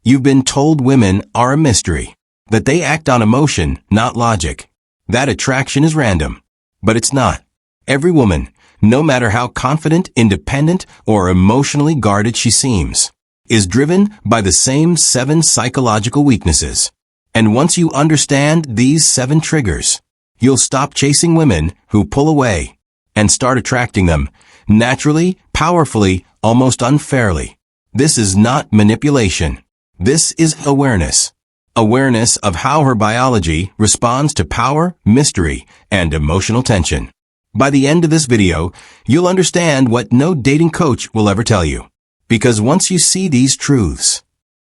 You've been told women are a mystery, that they act on emotion, not logic, that attraction is random. But it's not. Every woman, no matter how confident, independent, or emotionally guarded she seems, is driven by the same 7 psychological weaknesses. And once you understand these 7 triggers, you'll stop chasing women who pull away and start attracting them naturally, powerfully, almost unfairly. This is not manipulation. This is awareness. Awareness of how her biology responds to power, mystery, and emotional tension. By the end of this video, you'll understand what no dating coach will ever tell you. Because once you see these truths,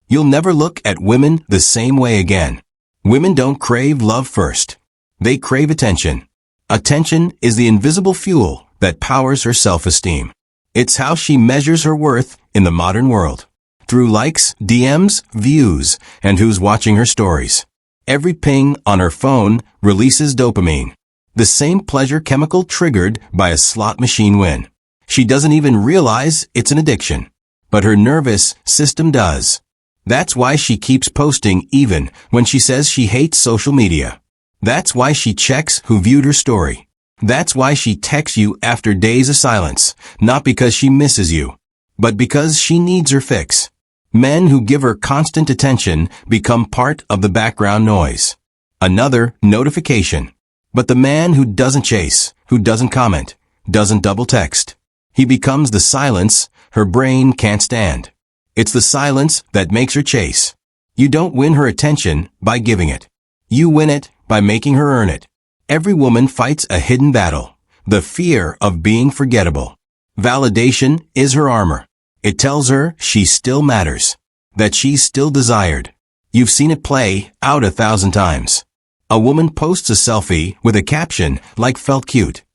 you'll never look at women the same way again. Women don't crave love first. They crave attention. Attention is the invisible fuel that powers her self-esteem. It's how she measures her worth in the modern world. Through likes, DMs, views, and who's watching her stories. Every ping on her phone releases dopamine, the same pleasure chemical triggered by a slot machine win. She doesn't even realize it's an addiction, but her nervous system does. That's why she keeps posting even when she says she hates social media. That's why she checks who viewed her story. That's why she texts you after days of silence, not because she misses you, but because she needs her fix. Men who give her constant attention become part of the background noise. Another notification. But the man who doesn't chase, who doesn't comment, doesn't double text, he becomes the silence her brain can't stand. It's the silence that makes her chase. You don't win her attention by giving it. You win it by making her earn it. Every woman fights a hidden battle, the fear of being forgettable. Validation is her armor. It tells her she still matters, that she's still desired. You've seen it play out 1,000 times. A woman posts a selfie with a caption like "felt cute,"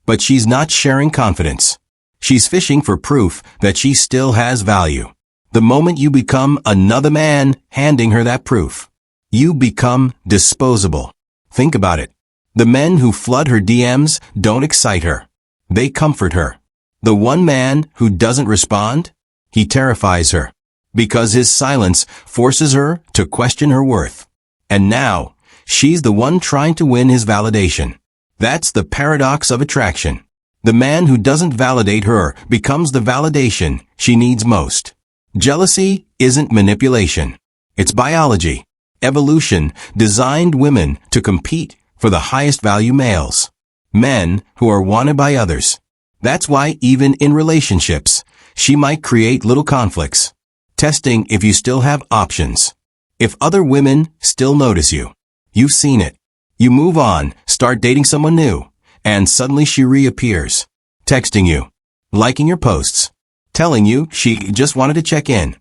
but she's not sharing confidence. She's fishing for proof that she still has value. The moment you become another man handing her that proof, you become disposable. Think about it. The men who flood her DMs don't excite her. They comfort her. The one man who doesn't respond, he terrifies her, because his silence forces her to question her worth. And now, she's the one trying to win his validation. That's the paradox of attraction. The man who doesn't validate her becomes the validation she needs most. Jealousy isn't manipulation. It's biology. Evolution designed women to compete for the highest value males. Men who are wanted by others. That's why even in relationships, she might create little conflicts, testing if you still have options. If other women still notice you, you've seen it. You move on, start dating someone new, and suddenly she reappears, texting you, liking your posts, telling you she just wanted to check in.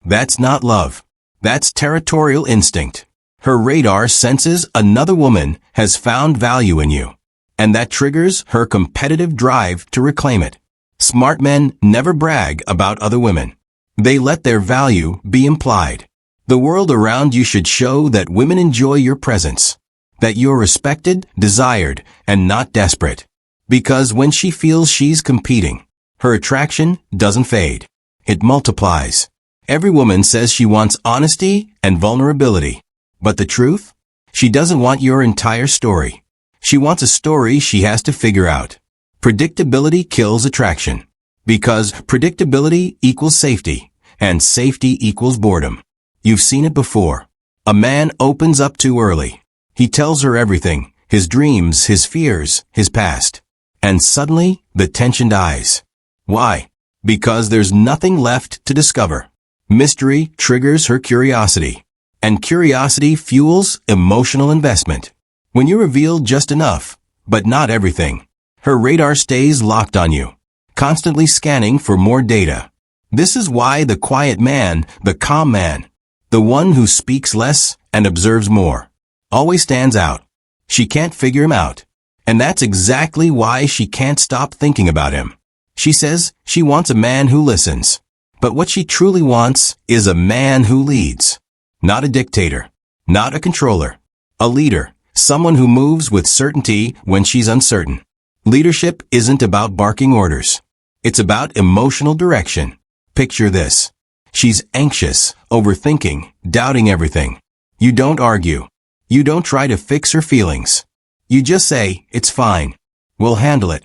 That's not love. That's territorial instinct. Her radar senses another woman has found value in you, and that triggers her competitive drive to reclaim it. Smart men never brag about other women. They let their value be implied. The world around you should show that women enjoy your presence, that you're respected, desired, and not desperate. Because when she feels she's competing, her attraction doesn't fade. It multiplies. Every woman says she wants honesty and vulnerability. But the truth? She doesn't want your entire story. She wants a story she has to figure out. Predictability kills attraction. Because predictability equals safety, and safety equals boredom. You've seen it before. A man opens up too early. He tells her everything, his dreams, his fears, his past. And suddenly, the tension dies. Why? Because there's nothing left to discover. Mystery triggers her curiosity. And curiosity fuels emotional investment. When you reveal just enough, but not everything, her radar stays locked on you, constantly scanning for more data. This is why the quiet man, the calm man, the one who speaks less and observes more, always stands out. She can't figure him out. And that's exactly why she can't stop thinking about him. She says she wants a man who listens. But what she truly wants is a man who leads. Not a dictator. Not a controller. A leader. Someone who moves with certainty when she's uncertain. Leadership isn't about barking orders. It's about emotional direction. Picture this. She's anxious, overthinking, doubting everything. You don't argue. You don't try to fix her feelings. You just say, "It's fine. We'll handle it."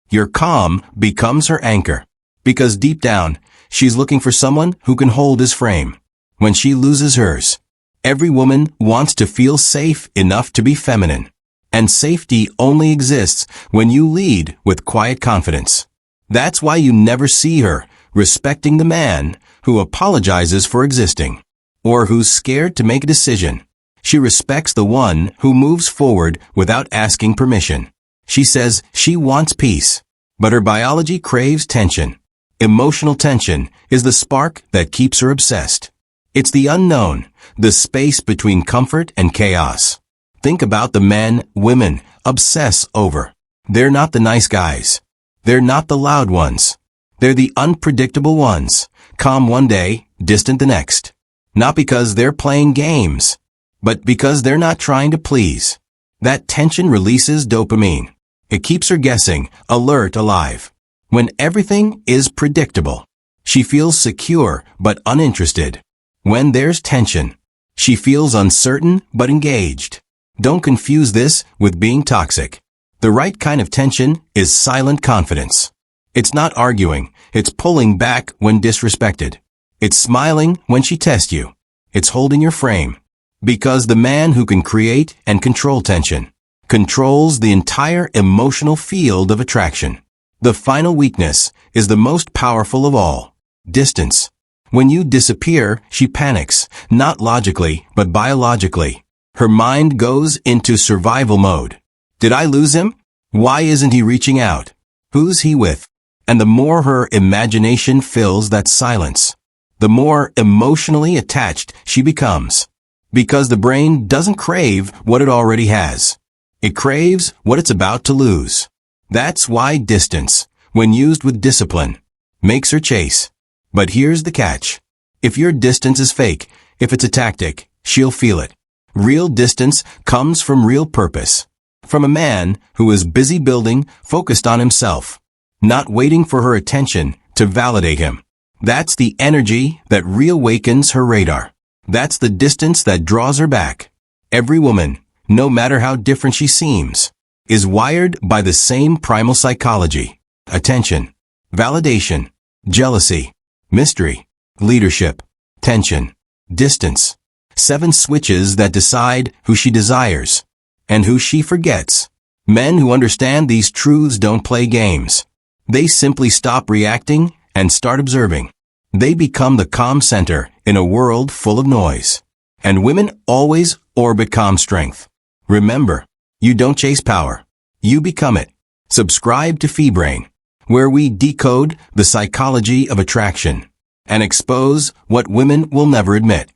Your calm becomes her anchor. Because deep down, she's looking for someone who can hold his frame. When she loses hers, every woman wants to feel safe enough to be feminine. And safety only exists when you lead with quiet confidence. That's why you never see her respecting the man who apologizes for existing, or who's scared to make a decision. She respects the one who moves forward without asking permission. She says she wants peace, but her biology craves tension. Emotional tension is the spark that keeps her obsessed. It's the unknown, the space between comfort and chaos. Think about the men women obsess over. They're not the nice guys. They're not the loud ones. They're the unpredictable ones, calm one day, distant the next. Not because they're playing games, but because they're not trying to please. That tension releases dopamine. It keeps her guessing, alert, alive. When everything is predictable, she feels secure but uninterested. When there's tension, she feels uncertain but engaged. Don't confuse this with being toxic. The right kind of tension is silent confidence. It's not arguing, it's pulling back when disrespected. It's smiling when she tests you. It's holding your frame. Because the man who can create and control tension controls the entire emotional field of attraction. The final weakness is the most powerful of all: distance. When you disappear, she panics, not logically, but biologically. Her mind goes into survival mode. Did I lose him? Why isn't he reaching out? Who's he with? And the more her imagination fills that silence, the more emotionally attached she becomes. Because the brain doesn't crave what it already has. It craves what it's about to lose. That's why distance, when used with discipline, makes her chase. But here's the catch. If your distance is fake, if it's a tactic, she'll feel it. Real distance comes from real purpose. From a man who is busy building, focused on himself, not waiting for her attention to validate him. That's the energy that reawakens her radar. That's the distance that draws her back. Every woman, no matter how different she seems, is wired by the same primal psychology: attention, validation, jealousy, mystery, leadership, tension, distance. 7 switches that decide who she desires and who she forgets. Men who understand these truths don't play games. They simply stop reacting and start observing. They become the calm center in a world full of noise. And women always orbit calm strength. Remember, you don't chase power. You become it. Subscribe to FeeBrain, where we decode the psychology of attraction and expose what women will never admit.